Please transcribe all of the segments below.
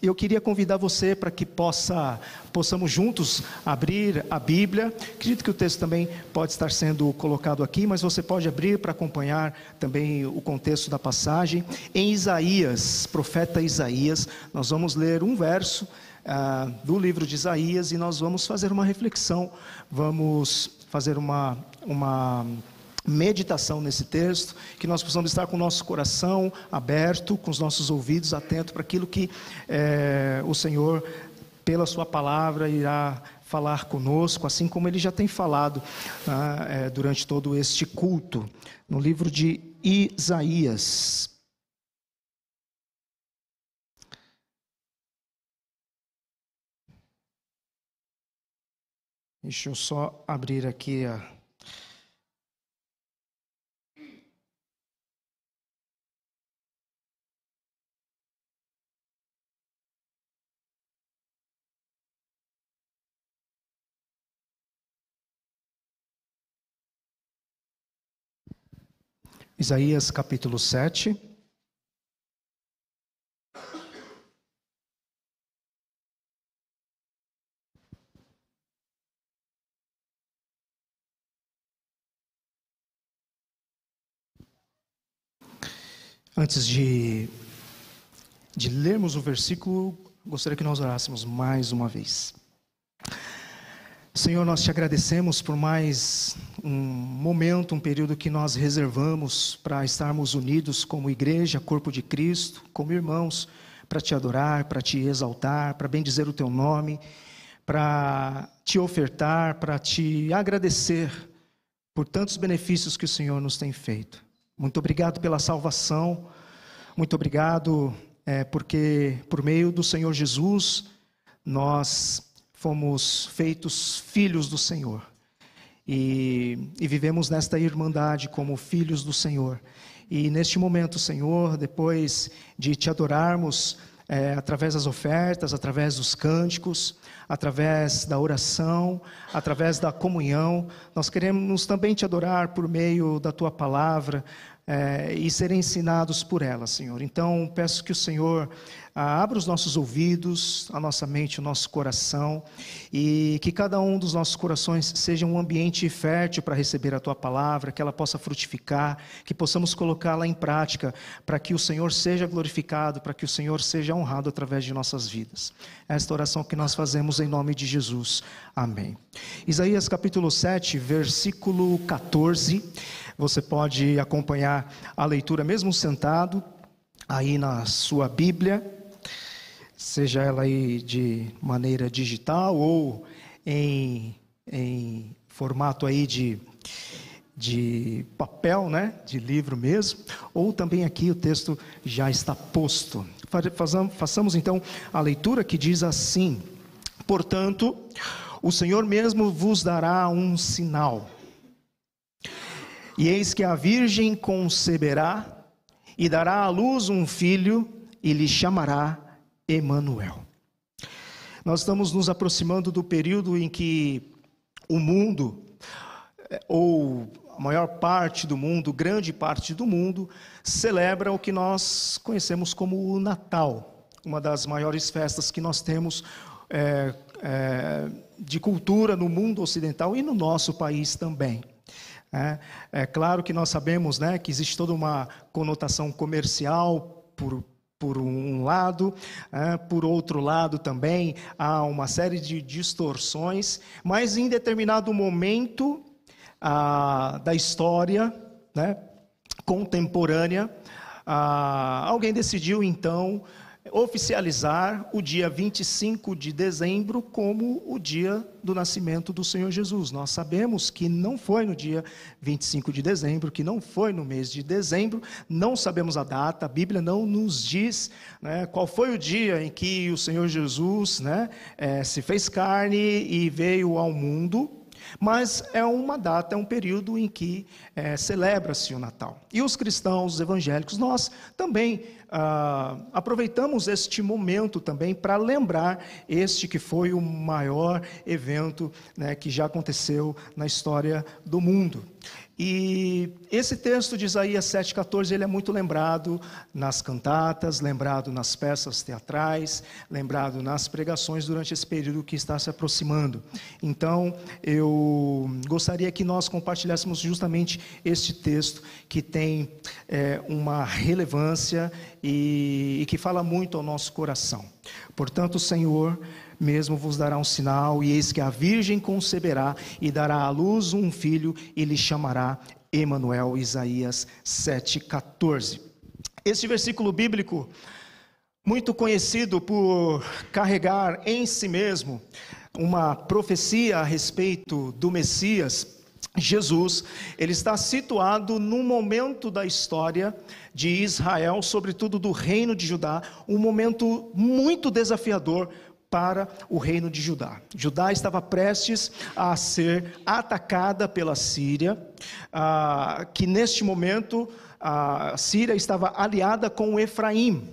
eu queria convidar você para que possamos juntos abrir a Bíblia. Acredito que o texto também pode estar sendo colocado aqui, mas você pode abrir para acompanhar também o contexto da passagem. Em Isaías, profeta Isaías, nós vamos ler um verso do livro de Isaías e nós vamos fazer uma reflexão, vamos fazer uma meditação nesse texto, que nós possamos estar com o nosso coração aberto, com os nossos ouvidos atentos para aquilo que o Senhor, pela sua palavra, irá falar conosco, assim como Ele já tem falado durante todo este culto, no livro de Isaías. Deixa eu só abrir aqui Isaías capítulo 7. Antes de lermos o versículo, gostaria que nós orássemos mais uma vez. Senhor, nós te agradecemos por mais um momento, um período que nós reservamos para estarmos unidos como igreja, corpo de Cristo, como irmãos, para te adorar, para te exaltar, para bendizer o teu nome, para te ofertar, para te agradecer por tantos benefícios que o Senhor nos tem feito. Muito obrigado pela salvação, muito obrigado porque por meio do Senhor Jesus nós fomos feitos filhos do Senhor e vivemos nesta irmandade como filhos do Senhor. E neste momento, Senhor, depois de te adorarmos através das ofertas, através dos cânticos, através da oração, através da comunhão, nós queremos também te adorar por meio da tua palavra e ser ensinados por ela, Senhor. Então peço que o Senhor abra os nossos ouvidos, a nossa mente, o nosso coração, e que cada um dos nossos corações seja um ambiente fértil para receber a tua palavra, que ela possa frutificar, que possamos colocá-la em prática, para que o Senhor seja glorificado, para que o Senhor seja honrado através de nossas vidas. Esta oração que nós fazemos em nome de Jesus. Amém. Isaías capítulo 7, versículo 14. Você pode acompanhar a leitura mesmo sentado, aí na sua Bíblia, seja ela aí de maneira digital ou em formato aí de papel, né, de livro mesmo, ou também aqui o texto já está posto. Façamos então a leitura que diz assim: portanto, o Senhor mesmo vos dará um sinal. E eis que a virgem conceberá e dará à luz um filho e lhe chamará Emanuel. Nós estamos nos aproximando do período em que o mundo, ou a maior parte do mundo, grande parte do mundo, celebra o que nós conhecemos como o Natal, uma das maiores festas que nós temos de cultura no mundo ocidental e no nosso país também. É claro que nós sabemos, né, que existe toda uma conotação comercial por um lado, por outro lado também há uma série de distorções, mas em determinado momento da história, né, contemporânea, alguém decidiu então oficializar o dia 25 de dezembro como o dia do nascimento do Senhor Jesus. Nós sabemos que não foi no dia 25 de dezembro, que não foi no mês de dezembro, não sabemos a data, a Bíblia não nos diz, né, qual foi o dia em que o Senhor Jesus, né, se fez carne e veio ao mundo, mas é uma data, é um período em que celebra-se o Natal. E os cristãos, os evangélicos, nós também aproveitamos este momento também para lembrar este que foi o maior evento, né, que já aconteceu na história do mundo. E esse texto de Isaías 7,14, ele é muito lembrado nas cantatas, lembrado nas peças teatrais, lembrado nas pregações durante esse período que está se aproximando. Então, eu gostaria que nós compartilhássemos justamente este texto que tem uma relevância e que fala muito ao nosso coração. Portanto, o Senhor mesmo vos dará um sinal, e eis que a virgem conceberá e dará à luz um filho e lhe chamará Emanuel. Isaías 7,14. Este versículo bíblico, muito conhecido por carregar em si mesmo uma profecia a respeito do Messias, Jesus, ele está situado num momento da história de Israel, sobretudo do reino de Judá, um momento muito desafiador para o reino de Judá. Judá estava prestes a ser atacada pela Síria, que neste momento a Síria estava aliada com Efraim.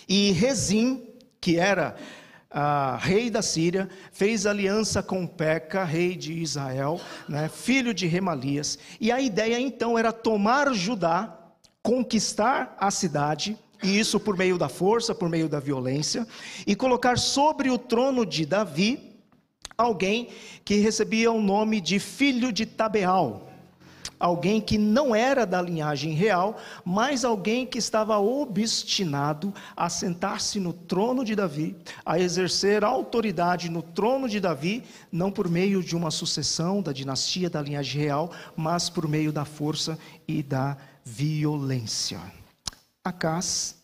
E Rezim, que era rei da Síria, fez aliança com Peca, rei de Israel, né, filho de Remalias. E a ideia então era tomar Judá, conquistar a cidade, e isso por meio da força, por meio da violência, e colocar sobre o trono de Davi alguém que recebia o nome de filho de Tabeal, alguém que não era da linhagem real, mas alguém que estava obstinado a sentar-se no trono de Davi, a exercer autoridade no trono de Davi, não por meio de uma sucessão da dinastia da linhagem real, mas por meio da força e da violência. Acás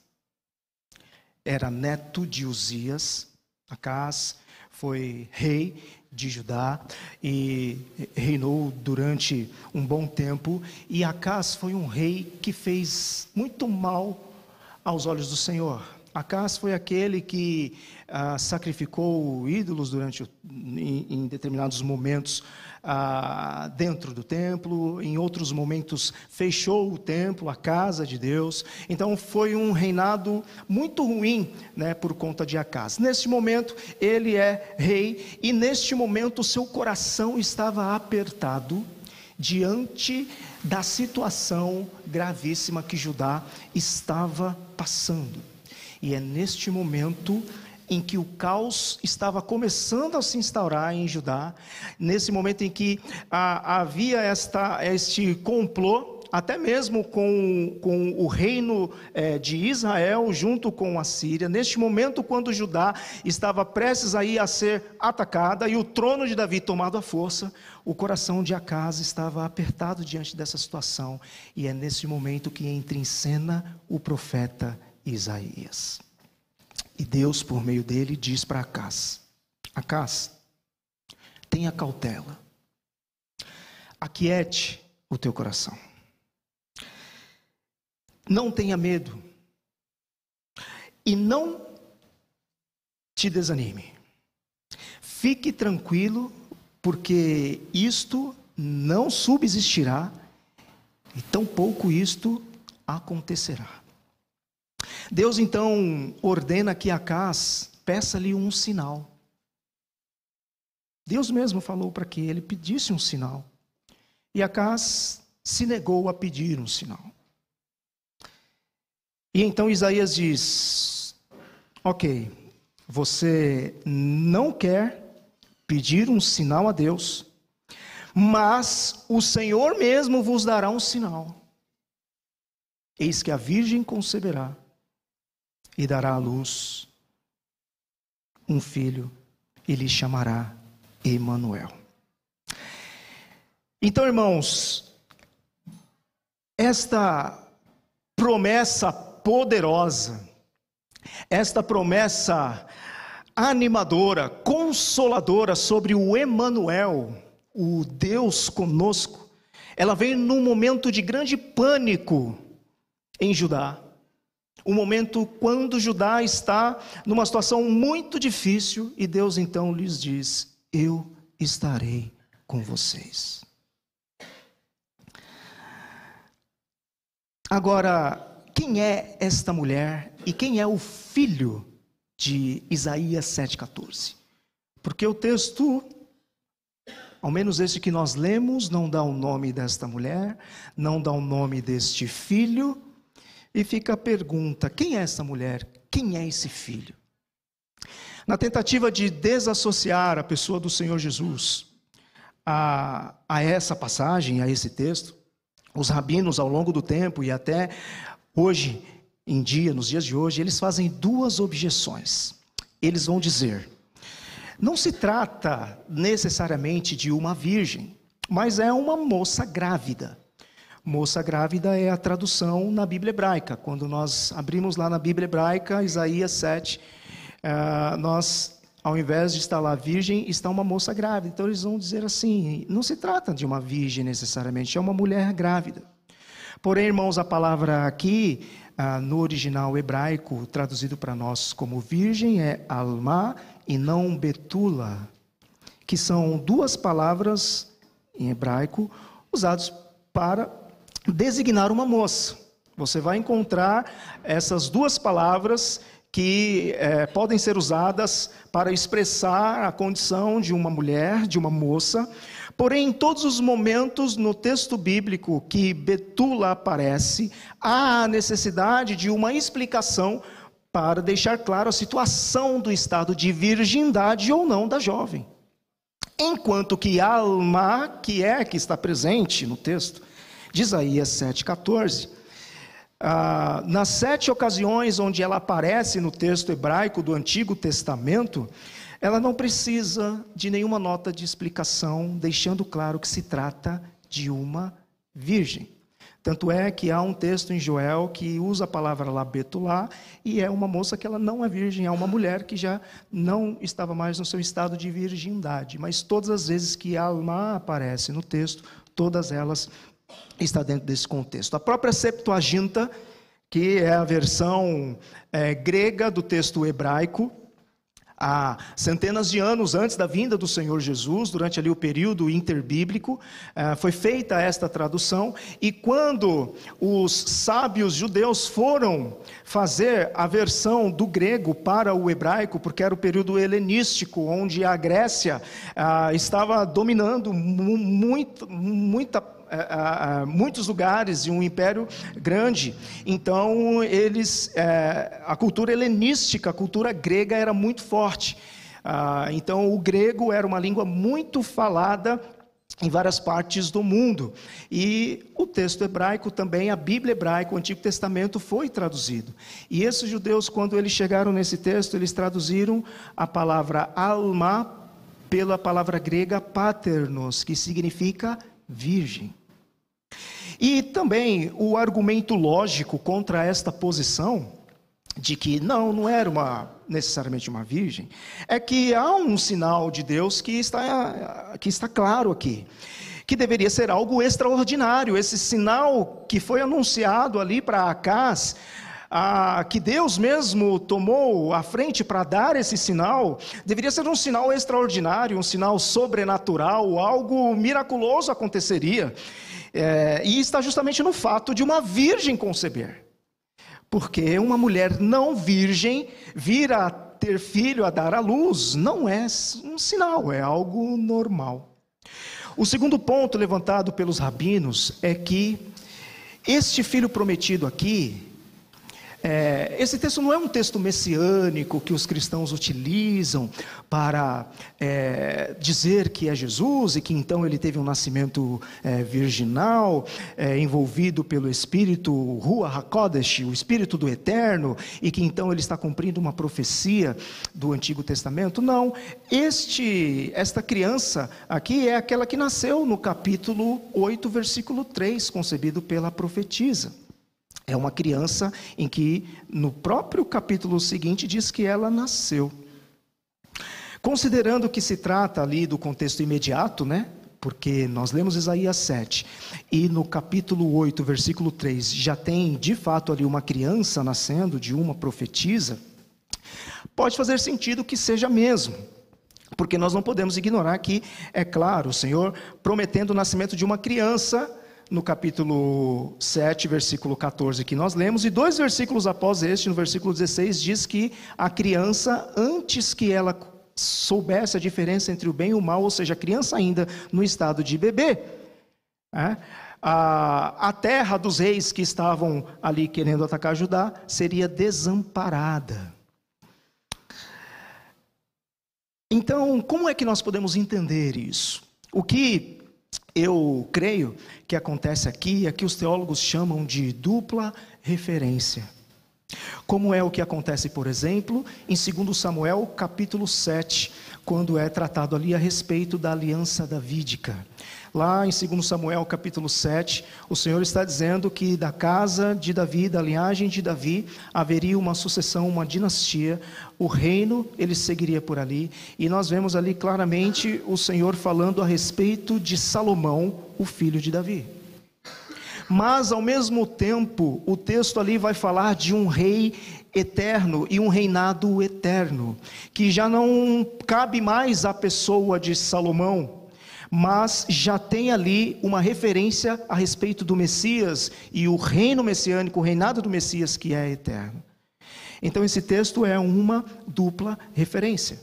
era neto de Uzias. Acás foi rei de Judá e reinou durante um bom tempo. E Acás foi um rei que fez muito mal aos olhos do Senhor. Acás foi aquele que sacrificou ídolos em determinados momentos dentro do templo, em outros momentos fechou o templo, a casa de Deus. Então foi um reinado muito ruim, né, por conta de Acás. Neste momento ele é rei e neste momento o seu coração estava apertado diante da situação gravíssima que Judá estava passando. E é neste momento em que o caos estava começando a se instaurar em Judá, nesse momento em que havia este complô, até mesmo com o reino de Israel junto com a Síria, neste momento quando Judá estava prestes a ser atacada e o trono de Davi tomado à força, o coração de Acás estava apertado diante dessa situação, e é nesse momento que entra em cena o profeta Isaías. E Deus, por meio dele, diz para Acás: Acás, tenha cautela, aquiete o teu coração, não tenha medo, e não te desanime, fique tranquilo, porque isto não subsistirá, e tampouco isto acontecerá. Deus então ordena que Acás peça-lhe um sinal. Deus mesmo falou para que ele pedisse um sinal. E Acás se negou a pedir um sinal. E então Isaías diz: ok, você não quer pedir um sinal a Deus, mas o Senhor mesmo vos dará um sinal. Eis que a virgem conceberá e dará à luz um filho, e lhe chamará Emanuel. Então, irmãos, esta promessa poderosa, esta promessa animadora, consoladora sobre o Emanuel, o Deus conosco, ela vem num momento de grande pânico em Judá. Um momento quando Judá está numa situação muito difícil, e Deus então lhes diz: eu estarei com vocês. Agora, quem é esta mulher e quem é o filho de Isaías 7,14? Porque o texto, Ao menos este que nós lemos não dá o nome desta mulher, não dá o nome deste filho, e fica a pergunta: quem é essa mulher? Quem é esse filho? Na tentativa de desassociar a pessoa do Senhor Jesus a essa passagem, a esse texto, os rabinos ao longo do tempo e até hoje em dia, nos dias de hoje, eles fazem duas objeções. Eles vão dizer: não se trata necessariamente de uma virgem, mas é uma moça grávida. Moça grávida é a tradução na Bíblia hebraica. Quando nós abrimos lá na Bíblia hebraica, Isaías 7, nós, ao invés de estar lá virgem, está uma moça grávida. Então eles vão dizer assim: não se trata de uma virgem necessariamente, é uma mulher grávida. Porém, irmãos, a palavra aqui, no original hebraico, traduzido para nós como virgem, é alma e não betula, que são duas palavras em hebraico usadas para designar uma moça. Você vai encontrar essas duas palavras que podem ser usadas para expressar a condição de uma mulher, de uma moça. Porém, em todos os momentos no texto bíblico que betula aparece, há a necessidade de uma explicação para deixar claro a situação do estado de virgindade ou não da jovem. Enquanto que alma, que está presente no texto de Isaías 7,14, nas 7 ocasiões onde ela aparece no texto hebraico do Antigo Testamento, ela não precisa de nenhuma nota de explicação, deixando claro que se trata de uma virgem. Tanto é que há um texto em Joel que usa a palavra lá, betulá, e é uma moça que ela não é virgem, é uma mulher que já não estava mais no seu estado de virgindade. Mas todas as vezes que alma aparece no texto, todas elas estão dentro desse contexto. A própria Septuaginta, que é a versão grega do texto hebraico, há centenas de anos antes da vinda do Senhor Jesus, durante ali o período interbíblico, foi feita esta tradução, e quando os sábios judeus foram fazer a versão do grego para o hebraico, porque era o período helenístico, onde a Grécia estava dominando muitos lugares e um império grande. Então a cultura helenística, a cultura grega era muito forte. Então o grego era uma língua muito falada em várias partes do mundo, e o texto hebraico também, a Bíblia hebraica, o Antigo Testamento foi traduzido, e esses judeus, quando eles chegaram nesse texto, eles traduziram a palavra alma pela palavra grega paternos, que significa virgem. E também o argumento lógico contra esta posição de que não era necessariamente uma virgem, é que há um sinal de Deus que está claro aqui, que deveria ser algo extraordinário. Esse sinal que foi anunciado ali para Acaz, que Deus mesmo tomou a frente para dar esse sinal, deveria ser um sinal extraordinário, um sinal sobrenatural, algo miraculoso aconteceria, e está justamente no fato de uma virgem conceber, porque uma mulher não virgem vir a ter filho, a dar à luz, não é um sinal, é algo normal. O segundo ponto levantado pelos rabinos é que este filho prometido aqui, esse texto não é um texto messiânico que os cristãos utilizam para dizer que é Jesus e que então ele teve um nascimento virginal, envolvido pelo Espírito Ruach HaKodesh, o Espírito do Eterno, e que então ele está cumprindo uma profecia do Antigo Testamento. Não, esta criança aqui é aquela que nasceu no capítulo 8, versículo 3, concebido pela profetisa. É uma criança em que, no próprio capítulo seguinte, diz que ela nasceu. Considerando que se trata ali do contexto imediato, porque nós lemos Isaías 7, e no capítulo 8, versículo 3, já tem de fato ali uma criança nascendo de uma profetisa, pode fazer sentido que seja mesmo, porque nós não podemos ignorar que, é claro, o Senhor prometendo o nascimento de uma criança, no capítulo 7, versículo 14 que nós lemos, e 2 versículos após este, no versículo 16, diz que a criança, antes que ela soubesse a diferença entre o bem e o mal, ou seja, a criança ainda no estado de bebê, a terra dos reis que estavam ali querendo atacar Judá seria desamparada. Então, como é que nós podemos entender isso? O que eu creio que acontece aqui é que os teólogos chamam de dupla referência. Como é o que acontece, por exemplo, em 2 Samuel capítulo 7, quando é tratado ali a respeito da aliança davídica. Lá em 2 Samuel capítulo 7, o Senhor está dizendo que da casa de Davi, da linhagem de Davi, haveria uma sucessão, uma dinastia, o reino ele seguiria por ali, e nós vemos ali claramente o Senhor falando a respeito de Salomão, o filho de Davi. Mas ao mesmo tempo, o texto ali vai falar de um rei eterno e um reinado eterno, que já não cabe mais à pessoa de Salomão, mas já tem ali uma referência a respeito do Messias e o reino messiânico, o reinado do Messias que é eterno. Então esse texto é uma dupla referência.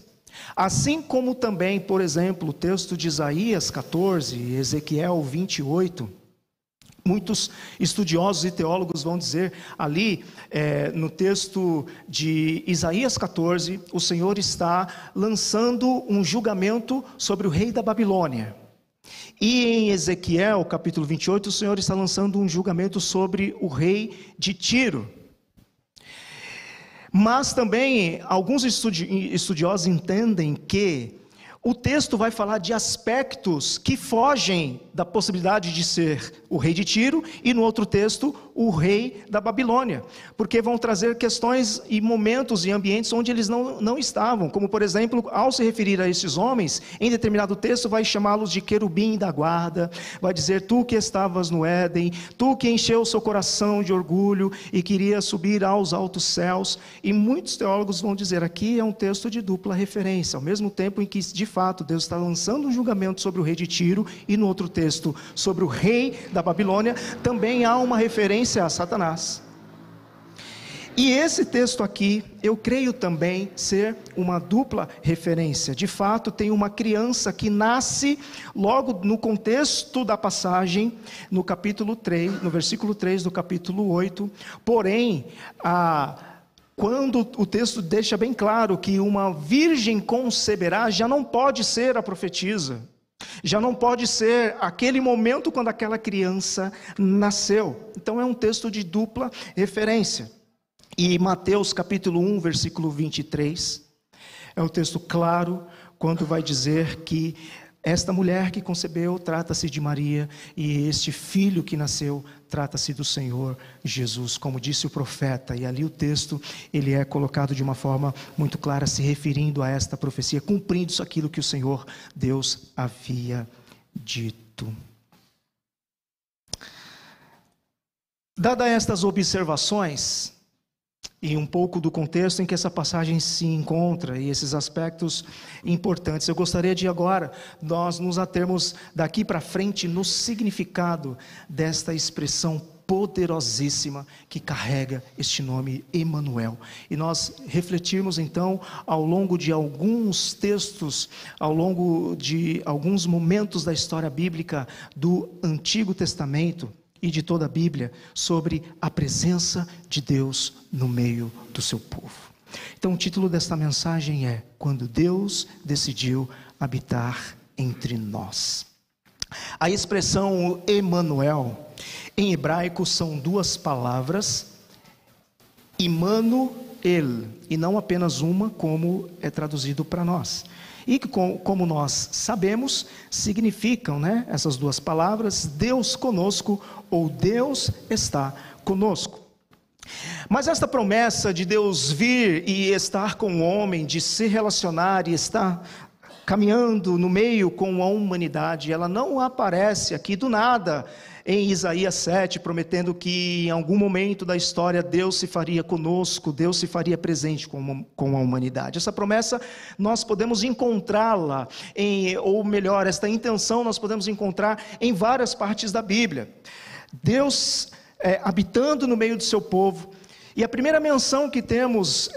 Assim como também, por exemplo, o texto de Isaías 14, Ezequiel 28, muitos estudiosos e teólogos vão dizer ali, no texto de Isaías 14, o Senhor está lançando um julgamento sobre o rei da Babilônia. E em Ezequiel capítulo 28, o Senhor está lançando um julgamento sobre o rei de Tiro. Mas também alguns estudiosos entendem que o texto vai falar de aspectos que fogem da possibilidade de ser o rei de Tiro e no outro texto o rei da Babilônia, porque vão trazer questões e momentos e ambientes onde eles não estavam, como por exemplo, ao se referir a esses homens, em determinado texto vai chamá-los de querubim da guarda, vai dizer tu que estavas no Éden, tu que encheu o seu coração de orgulho e queria subir aos altos céus, e muitos teólogos vão dizer aqui é um texto de dupla referência, ao mesmo tempo em que de fato Deus está lançando um julgamento sobre o rei de Tiro e no outro texto sobre o rei da Babilônia, também há uma referência a Satanás. E esse texto aqui, eu creio também ser uma dupla referência. De fato, tem uma criança que nasce logo no contexto da passagem, no capítulo 3, no versículo 3 do capítulo 8. Porém, quando o texto deixa bem claro que uma virgem conceberá, já não pode ser a profetisa. Já não pode ser aquele momento quando aquela criança nasceu. Então é um texto de dupla referência. E Mateus capítulo 1, versículo 23, é um texto claro, quando vai dizer que esta mulher que concebeu trata-se de Maria, e este filho que nasceu trata-se do Senhor Jesus, como disse o profeta. E ali o texto, ele é colocado de uma forma muito clara, se referindo a esta profecia, cumprindo isso aquilo que o Senhor Deus havia dito. Dadas estas observações, e um pouco do contexto em que essa passagem se encontra, e esses aspectos importantes, eu gostaria de agora, nós nos atermos daqui para frente no significado desta expressão poderosíssima que carrega este nome Emanuel. E nós refletirmos então ao longo de alguns textos, ao longo de alguns momentos da história bíblica do Antigo Testamento, e de toda a Bíblia, sobre a presença de Deus no meio do seu povo. Então o título desta mensagem é Quando Deus decidiu habitar entre nós. A expressão Emanuel, em hebraico são duas palavras, Immanuel, e não apenas uma, como é traduzido para nós. E que, como nós sabemos, significam, essas duas palavras, Deus conosco ou Deus está conosco. Mas esta promessa de Deus vir e estar com o homem, de se relacionar e estar caminhando no meio com a humanidade, ela não aparece aqui do nada em Isaías 7, prometendo que em algum momento da história Deus se faria conosco, Deus se faria presente com a humanidade. Essa promessa nós podemos encontrá-la, ou melhor, esta intenção nós podemos encontrar em várias partes da Bíblia. Deus habitando no meio do seu povo, E a primeira menção que temos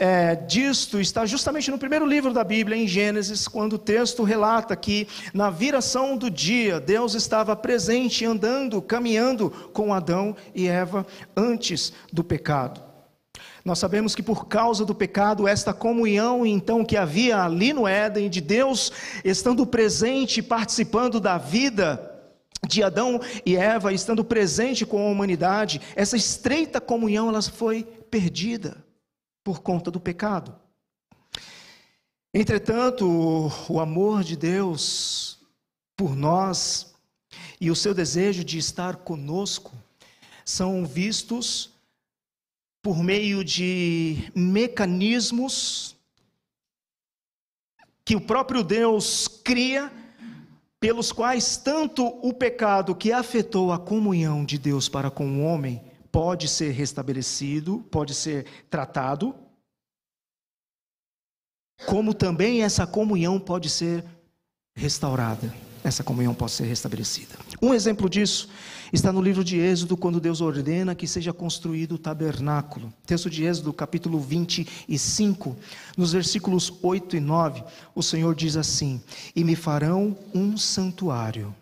disto está justamente no primeiro livro da Bíblia, em Gênesis, quando o texto relata que na viração do dia, Deus estava presente, andando, caminhando com Adão e Eva antes do pecado. Nós sabemos que por causa do pecado, esta comunhão então que havia ali no Éden, de Deus estando presente, participando da vida de Adão e Eva, estando presente com a humanidade, essa estreita comunhão ela foi perdida por conta do pecado. Entretanto, o amor de Deus por nós e o seu desejo de estar conosco são vistos por meio de mecanismos que o próprio Deus cria, pelos quais tanto o pecado que afetou a comunhão de Deus para com o homem pode ser restabelecido, pode ser tratado, como também essa comunhão pode ser restaurada, essa comunhão pode ser restabelecida. Um exemplo disso está no livro de Êxodo, quando Deus ordena que seja construído o tabernáculo. Texto de Êxodo, capítulo 25, nos versículos 8 e 9, o Senhor diz assim: e me farão um santuário,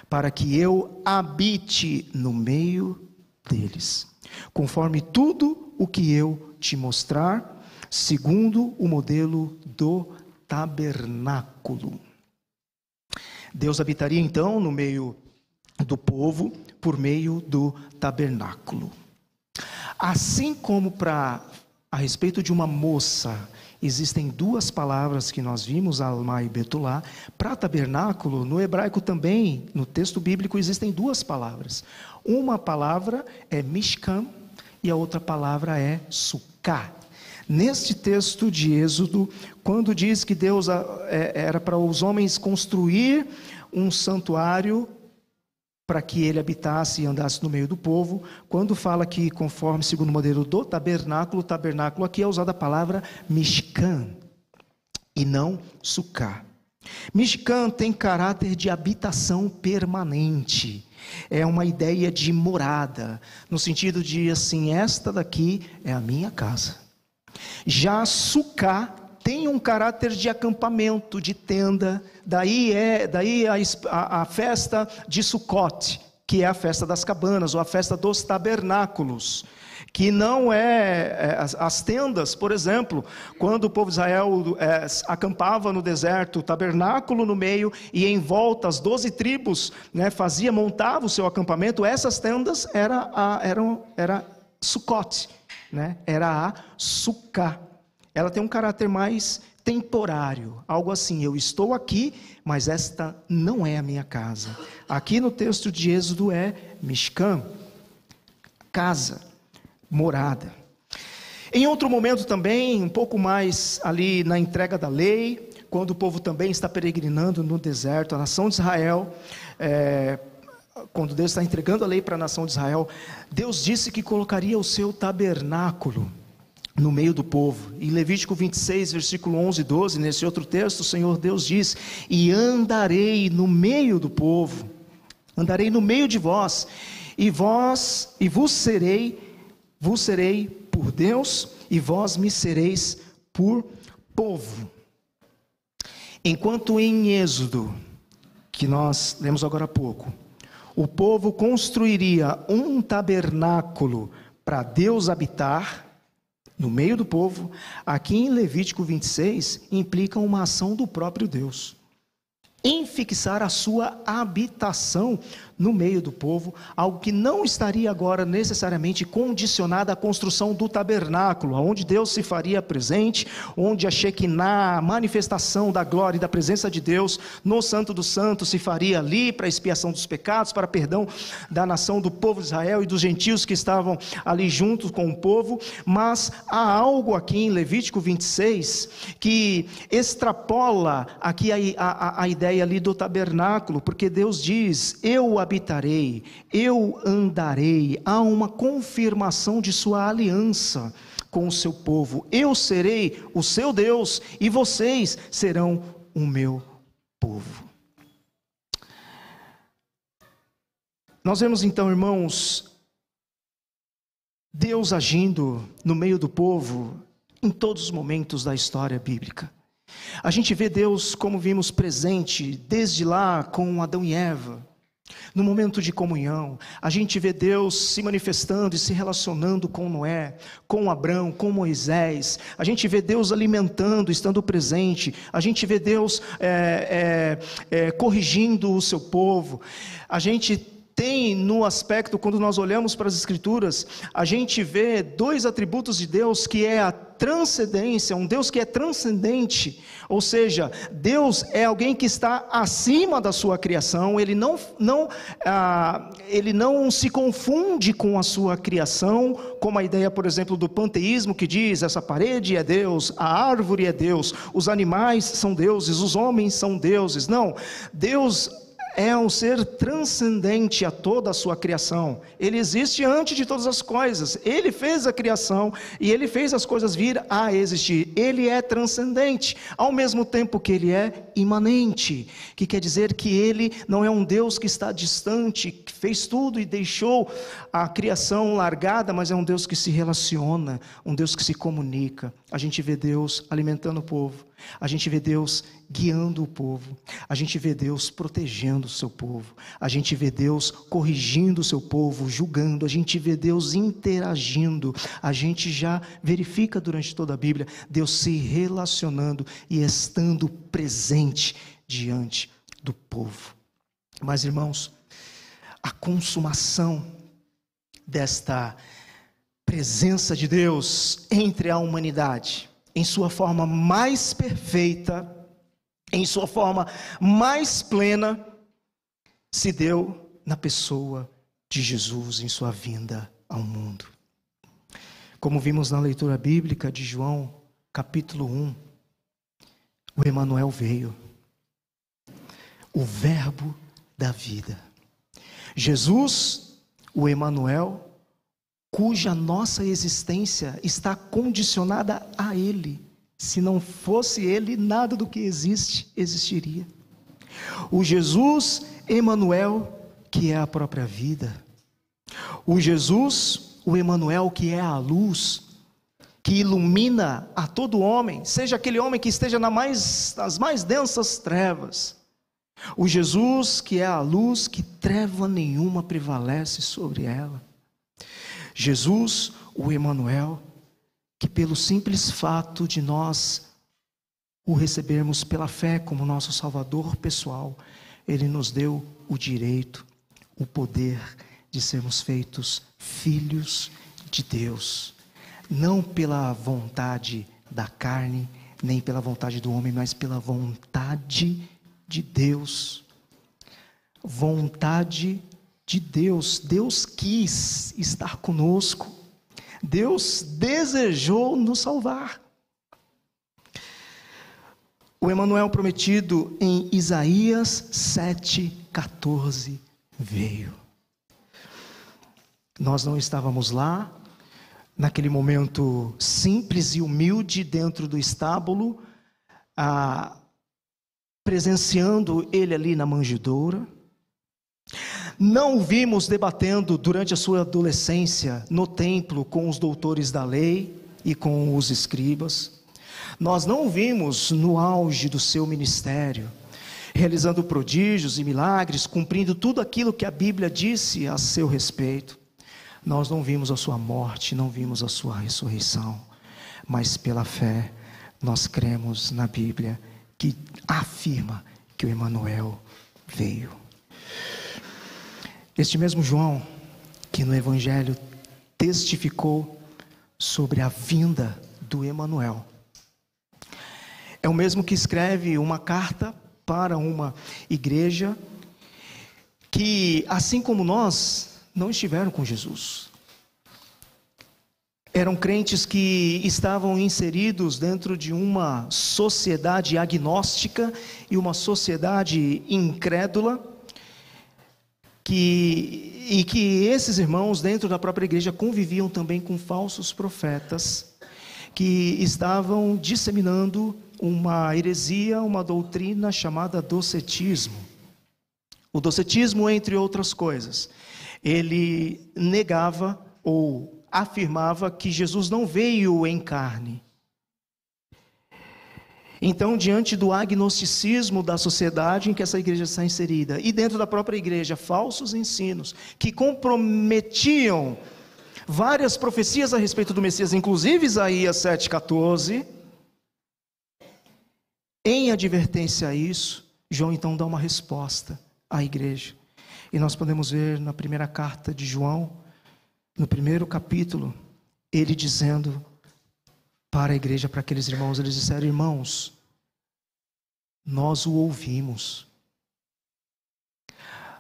para que eu habite no meio deles, conforme tudo o que eu te mostrar, segundo o modelo do tabernáculo. Deus habitaria então no meio do povo por meio do tabernáculo. Assim como a respeito de uma moça, existem duas palavras que nós vimos, Alma e Betulá. Para tabernáculo, no hebraico também, no texto bíblico, existem duas palavras. Uma palavra é Mishkan e a outra palavra é Sukkah. Neste texto de Êxodo, quando diz que Deus era para os homens construir um santuário para que ele habitasse e andasse no meio do povo, quando fala que conforme segundo o modelo do tabernáculo, tabernáculo aqui é usada a palavra Mishkan e não Sukkah. Mishkan tem caráter de habitação permanente, é uma ideia de morada, no sentido de assim, esta daqui é a minha casa. Já Sukkah tem um caráter de acampamento, de tenda, daí a festa de Sukkot, que é a festa das cabanas, ou a festa dos tabernáculos, que não as tendas, por exemplo, quando o povo de Israel acampava no deserto, o tabernáculo no meio, e em volta as 12 tribos, montava o seu acampamento, essas tendas era Sukkot, era a Sukkah. Ela tem um caráter mais temporário, algo assim, eu estou aqui, mas esta não é a minha casa. Aqui no texto de Êxodo é Mishkan, casa, morada. Em outro momento também, um pouco mais ali na entrega da lei, quando o povo também está peregrinando no deserto, a nação de Israel, quando Deus está entregando a lei para a nação de Israel, Deus disse que colocaria o seu tabernáculo no meio do povo. Em Levítico 26, versículo 11 e 12, nesse outro texto, o Senhor Deus diz: e andarei no meio do povo, andarei no meio de vós, e vos serei por Deus, e vós me sereis por povo. Enquanto em Êxodo, que nós lemos agora há pouco, o povo construiria um tabernáculo para Deus habitar no meio do povo, aqui em Levítico 26, implica uma ação do próprio Deus, em fixar a sua habitação no meio do povo, algo que não estaria agora necessariamente condicionado à construção do tabernáculo, onde Deus se faria presente, onde a Shekinah, a manifestação da glória e da presença de Deus no Santo dos Santos se faria ali para expiação dos pecados, para perdão da nação do povo de Israel e dos gentios que estavam ali juntos com o povo. Mas há algo aqui em Levítico 26 que extrapola aqui a ideia ali do tabernáculo, porque Deus diz: eu habitarei, eu andarei. Há uma confirmação de sua aliança com o seu povo. Eu serei o seu Deus e vocês serão o meu povo. Nós vemos então, irmãos, Deus agindo no meio do povo em todos os momentos da história bíblica. A gente vê Deus, como vimos, presente desde lá com Adão e Eva, no momento de comunhão. A gente vê Deus se manifestando e se relacionando com Noé, com Abrão, com Moisés. A gente vê Deus alimentando, estando presente. A gente vê Deus corrigindo o seu povo. A gente tem no aspecto, quando nós olhamos para as Escrituras, a gente vê dois atributos de Deus, que é a transcendência, um Deus que é transcendente, ou seja, Deus é alguém que está acima da sua criação, ele não se confunde com a sua criação, como a ideia, por exemplo, do panteísmo, que diz, essa parede é Deus, a árvore é Deus, os animais são deuses, os homens são deuses. Não, Deus é um ser transcendente a toda a sua criação. Ele existe antes de todas as coisas. Ele fez a criação e ele fez as coisas vir a existir. Ele é transcendente, ao mesmo tempo que ele é imanente, que quer dizer que ele não é um Deus que está distante, que fez tudo e deixou a criação largada, mas é um Deus que se relaciona, um Deus que se comunica. A gente vê Deus alimentando o povo, a gente vê Deus guiando o povo, a gente vê Deus protegendo o seu povo, a gente vê Deus corrigindo o seu povo, julgando, a gente vê Deus interagindo, a gente já verifica durante toda a Bíblia Deus se relacionando e estando presente diante do povo. Mas, irmãos, a consumação desta presença de Deus entre a humanidade, em sua forma mais perfeita, em sua forma mais plena, se deu na pessoa de Jesus, em sua vinda ao mundo. Como vimos na leitura bíblica de João, capítulo 1, o Emanuel veio, o verbo da vida. Jesus, o Emanuel, cuja nossa existência está condicionada a Ele. Se não fosse Ele, nada do que existe, existiria. O Jesus Emanuel, que é a própria vida. O Jesus, o Emanuel, que é a luz, que ilumina a todo homem, seja aquele homem que esteja nas mais densas trevas. O Jesus, que é a luz, que treva nenhuma prevalece sobre ela. Jesus, o Emanuel, que pelo simples fato de nós o recebermos pela fé como nosso Salvador pessoal, Ele nos deu o direito, o poder de sermos feitos filhos de Deus, não pela vontade da carne, nem pela vontade do homem, mas pela vontade de Deus. Vontade de Deus. Deus quis estar conosco. Deus desejou nos salvar. O Emanuel prometido em Isaías 7,14 veio. Nós não estávamos lá, naquele momento simples e humilde dentro do estábulo, presenciando ele ali na manjedoura. Não o vimos debatendo durante a sua adolescência no templo com os doutores da lei e com os escribas. Nós não o vimos no auge do seu ministério, realizando prodígios e milagres, cumprindo tudo aquilo que a Bíblia disse a seu respeito. Nós não vimos a sua morte, não vimos a sua ressurreição, mas pela fé nós cremos na Bíblia que afirma que o Emanuel veio. Este mesmo João, que no Evangelho testificou sobre a vinda do Emanuel, é o mesmo que escreve uma carta para uma igreja que, assim como nós, não estiveram com Jesus. Eram crentes que estavam inseridos dentro de uma sociedade agnóstica e uma sociedade incrédula, e que esses irmãos dentro da própria igreja conviviam também com falsos profetas, que estavam disseminando uma heresia, uma doutrina chamada docetismo. O docetismo, entre outras coisas, ele negava ou afirmava que Jesus não veio em carne. Então, diante do agnosticismo da sociedade em que essa igreja está inserida, e dentro da própria igreja, falsos ensinos que comprometiam várias profecias a respeito do Messias, inclusive Isaías 7,14, em advertência a isso, João então dá uma resposta à igreja. E nós podemos ver na primeira carta de João, no primeiro capítulo, ele dizendo para a igreja, para aqueles irmãos, eles disseram: irmãos, nós o ouvimos.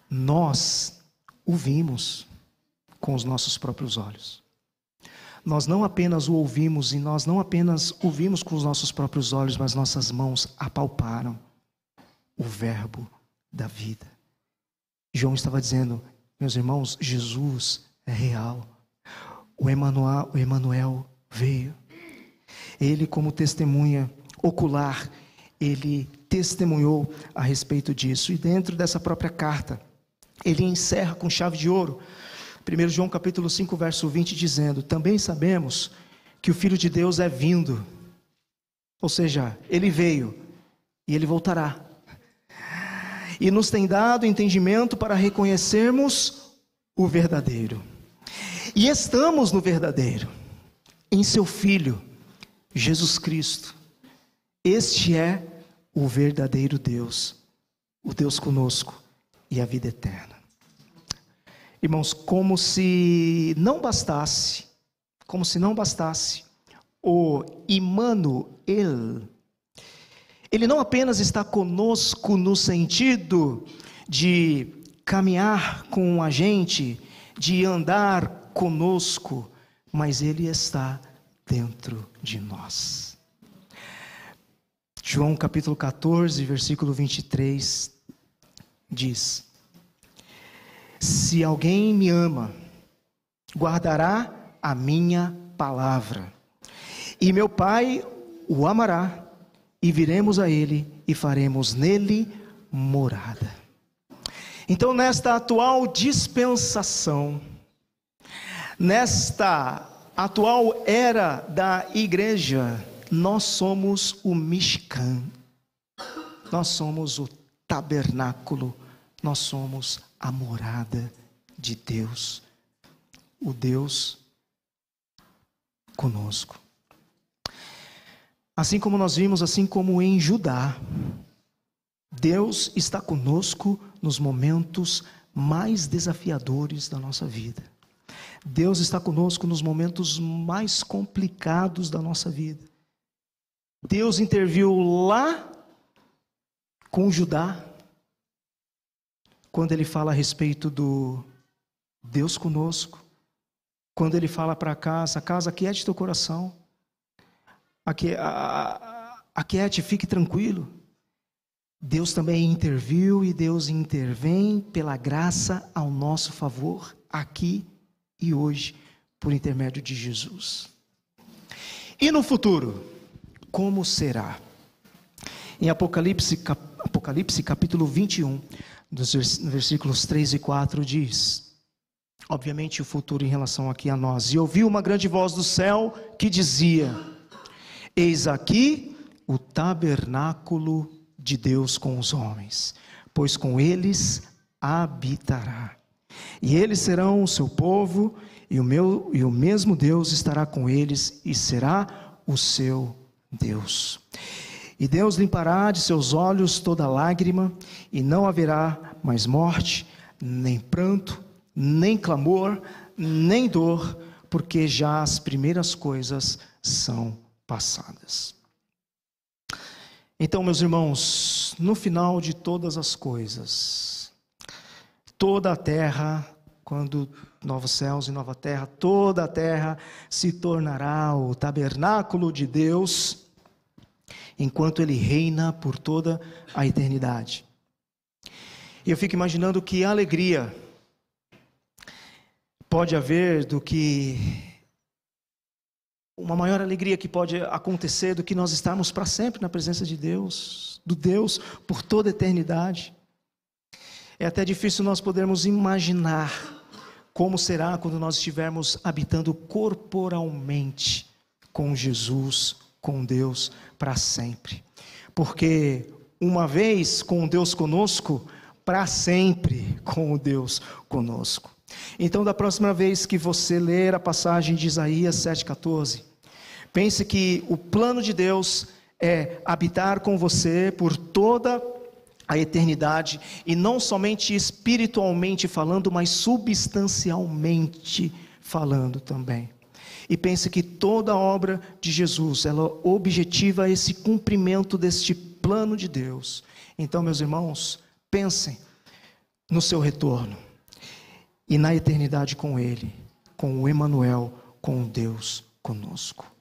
Nós o vimos com os nossos próprios olhos. Nós não apenas o ouvimos, e nós não apenas o vimos com os nossos próprios olhos, mas nossas mãos apalparam o verbo da vida. João estava dizendo: meus irmãos, Jesus é real. O Emanuel veio. Ele, como testemunha ocular, ele testemunhou a respeito disso. E dentro dessa própria carta, ele encerra com chave de ouro, 1 João capítulo 5, verso 20, dizendo: também sabemos que o Filho de Deus é vindo. Ou seja, ele veio e ele voltará. E nos tem dado entendimento para reconhecermos o verdadeiro. E estamos no verdadeiro, em seu Filho, Jesus Cristo. Este é o verdadeiro Deus, o Deus conosco e a vida eterna. Irmãos, como se não bastasse o Emmanuel, ele não apenas está conosco no sentido de caminhar com a gente, de andar conosco, mas ele está dentro de nós. João capítulo 14, versículo 23 diz: se alguém me ama, guardará a minha palavra, e meu Pai o amará, e viremos a ele e faremos nele morada. Então, nesta atual dispensação, nesta atual era da igreja, nós somos o Mishkan, nós somos o tabernáculo, nós somos a morada de Deus, o Deus conosco. Assim como nós vimos, assim como em Judá, Deus está conosco nos momentos mais desafiadores da nossa vida. Deus está conosco nos momentos mais complicados da nossa vida. Deus interviu lá com Judá, quando ele fala a respeito do Deus conosco, quando ele fala para a casa, aquiete teu coração, aquiete, fique tranquilo. Deus também interviu e Deus intervém pela graça ao nosso favor, aqui e hoje, por intermédio de Jesus. E no futuro, como será? Em Apocalipse capítulo 21, dos versículos 3 e 4 diz, obviamente o futuro em relação aqui a nós: e ouvi uma grande voz do céu que dizia: eis aqui o tabernáculo de Deus com os homens, pois com eles habitará, e eles serão o seu povo, e o mesmo Deus estará com eles, e será o seu Deus. E Deus limpará de seus olhos toda lágrima, e não haverá mais morte, nem pranto, nem clamor, nem dor, porque já as primeiras coisas são passadas. Então, meus irmãos, no final de todas as coisas, toda a terra, quando novos céus e nova terra, toda a terra se tornará o tabernáculo de Deus, enquanto Ele reina por toda a eternidade. E eu fico imaginando que alegria pode haver do que... uma maior alegria que pode acontecer do que nós estarmos para sempre na presença de Deus, do Deus por toda a eternidade. É até difícil nós podermos imaginar Como será quando nós estivermos habitando corporalmente com Jesus, com Deus, para sempre? Porque uma vez com Deus conosco, para sempre com o Deus conosco. Então, da próxima vez que você ler a passagem de Isaías 7,14, pense que o plano de Deus é habitar com você por toda a eternidade, e não somente espiritualmente falando, mas substancialmente falando também. E pense que toda a obra de Jesus, ela objetiva esse cumprimento deste plano de Deus. Então, meus irmãos, pensem no seu retorno e na eternidade com Ele, com o Emanuel, com o Deus conosco.